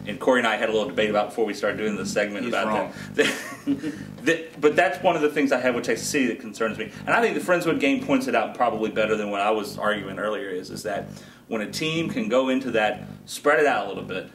and Corey and I had a little debate about before we started doing this segment about that. But that's one of the things I have with Texas City that concerns me. And I think the Friendswood game points it out probably better than what I was arguing earlier is that when a team can go into that, spread it out a little bit,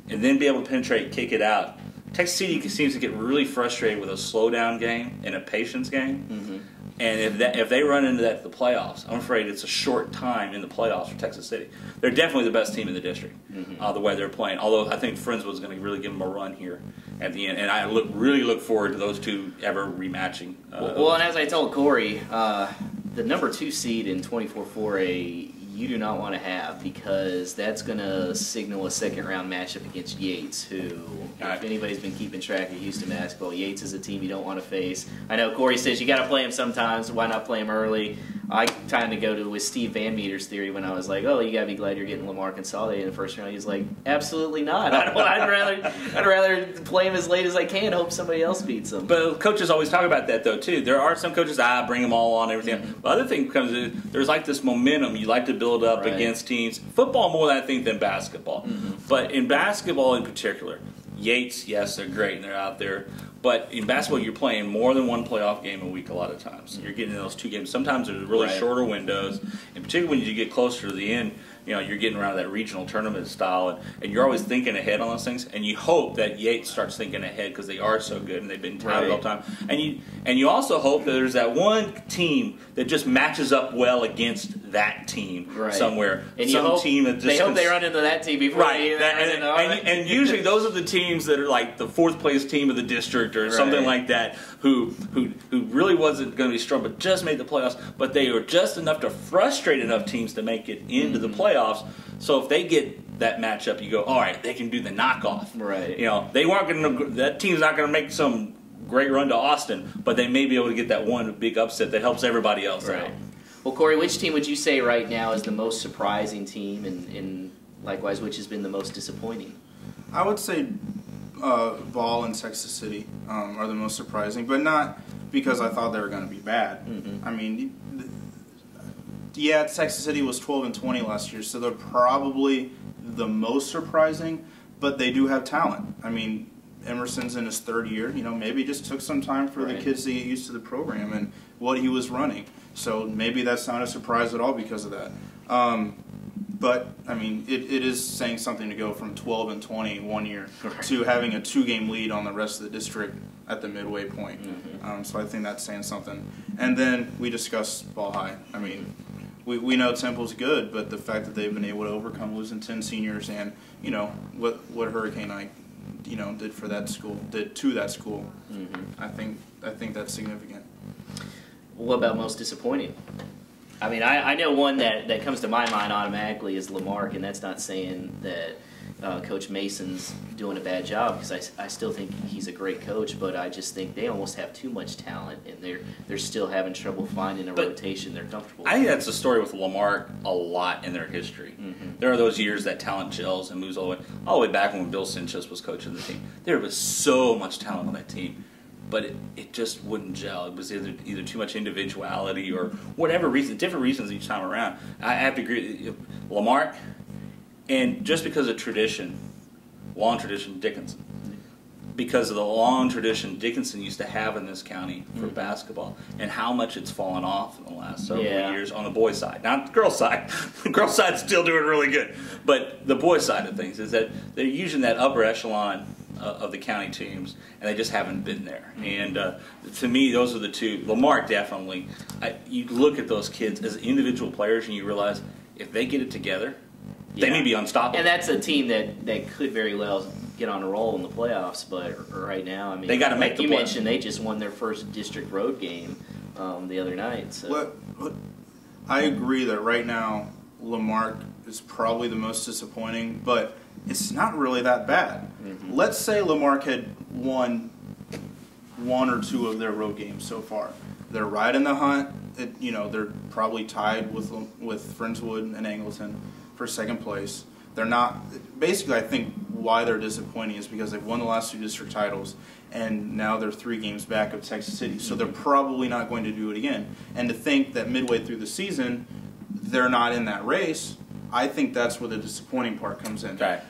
and then be able to penetrate, kick it out, Texas City seems to get really frustrated with a slow-down game and a patience game. Mm-hmm. And if they run into that at the playoffs, I'm afraid it's a short time in the playoffs for Texas City. They're definitely the best team in the district, the way they're playing. Although I think Friendswood's going to really give them a run here at the end. And I really look forward to those two ever rematching. Well, and as I told Corey, the number 2 seed in 24-4A, you do not want to have, because that's going to signal a second-round matchup against Yates, who, if anybody's been keeping track of Houston basketball, Yates is a team you don't want to face. I know Corey says you got to play him sometimes. Why not play him early? I kind of go with Steve Van Meter's theory when I was like, oh, you got to be glad you're getting Lamar consolidated in the first round. He's like, absolutely not. I'd rather play him as late as I can, hope somebody else beats him. But coaches always talk about that, though, too. There are some coaches, bring them all on, everything. Mm-hmm. The other thing comes in, there's like this momentum you like to build up against teams. Football more, I think, than basketball. Mm-hmm. But in basketball in particular, Yates, yes, they're great and they're out there. But in basketball, you're playing more than one playoff game a week a lot of times. You're getting in those 2 games. Sometimes there's really shorter windows. And particularly when you get closer to the end, you're getting around that regional tournament style. And you're always thinking ahead on those things. And you hope that Yates starts thinking ahead because they are so good and they've been touted all the time. And you also hope that there's that one team that just matches up well against that team somewhere. And team that just they hope they run into that team before and usually those are the teams that are like the 4th place team of the district or something like that who really wasn't going to be strong but just made the playoffs, but they were just enough to frustrate enough teams to make it into the playoffs. So if they get that matchup, you go, all right, they can do the knockoff. Right. They weren't going to. That team's not going to make some great run to Austin, but they may be able to get that one big upset that helps everybody else out. Well, Corey, which team would you say right now is the most surprising team, and likewise, which has been the most disappointing? I would say Ball and Texas City are the most surprising, but not because I thought they were going to be bad. Mm-hmm. I mean, Texas City was 12-20 last year, so they're probably the most surprising, but they do have talent. I mean, Emerson's in his 3rd year. Maybe it just took some time for the kids to get used to the program and what he was running. So maybe that's not a surprise at all because of that. But, I mean, it is saying something to go from 12-20 one year to having a 2-game lead on the rest of the district at the midway point. Mm-hmm. So I think that's saying something. And then we discussed Ball High. I mean, we know Temple's good, but the fact that they've been able to overcome losing 10 seniors and, what Hurricane Ike, did for that school, did to that school, I think that's significant. What about most disappointing? I mean, I know one that comes to my mind automatically is Lamarck, and that's not saying that Coach Mason's doing a bad job, because I still think he's a great coach, but I just think they almost have too much talent, and they're still having trouble finding a rotation they're comfortable with. I think that's the story with Lamarck a lot in their history. Mm-hmm. There are those years that talent gels and moves all the way back when Bill Sinchus was coaching the team. There was so much talent on that team, but it just wouldn't gel. It was either too much individuality or whatever reason, different reasons each time around. I have to agree. Lamarck, and just because of tradition, long tradition, Dickinson. Because of the long tradition Dickinson used to have in this county for basketball, and how much it's fallen off in the last several years on the boys' side. Not the girls' side. The girls' side's still doing really good. But the boys' side of things is that they're using that upper echelon of the county teams, and they just haven't been there. And to me, those are the two. Lamarck definitely. You look at those kids as individual players, and you realize if they get it together, they may be unstoppable. And that's a team that could very well get on a roll in the playoffs. But right now, I mean, they got to make the you mentioned, they just won their first district road game the other night. So. I agree that right now Lamarck is probably the most disappointing, but it's not really that bad. Mm-hmm. Let's say Lamarck had won 1 or 2 of their road games so far. They're right in the hunt. They're probably tied with Friendswood and Angleton for 2nd place. They're not. Basically, I think why they're disappointing is because they've won the last 2 district titles, and now they're 3 games back of Texas City. So they're probably not going to do it again. And to think that midway through the season they're not in that race, I think that's where the disappointing part comes in. Okay.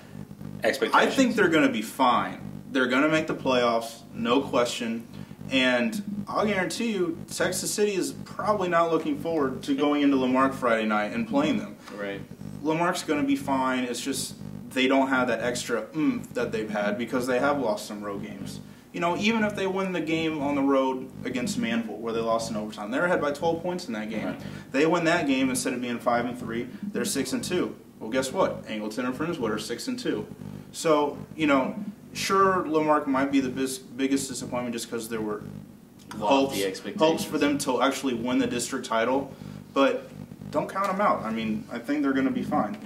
expectations? I think they're going to be fine. They're going to make the playoffs, no question. And I'll guarantee you, Texas City is probably not looking forward to going into Lamarck Friday night and playing them. Right. Lamarck's going to be fine. It's just they don't have that extra oomph that they've had because they have lost some road games. You know, even if they win the game on the road against Manville, where they lost in overtime, they're ahead by 12 points in that game. Right. They win that game instead of being 5-3, they're 6-2. Well, guess what? Angleton and Friendswood are 6-2. So, you know, sure, Lamarck might be the biggest disappointment just because there were hopes for them to actually win the district title, but don't count them out. I mean, I think they're going to be fine.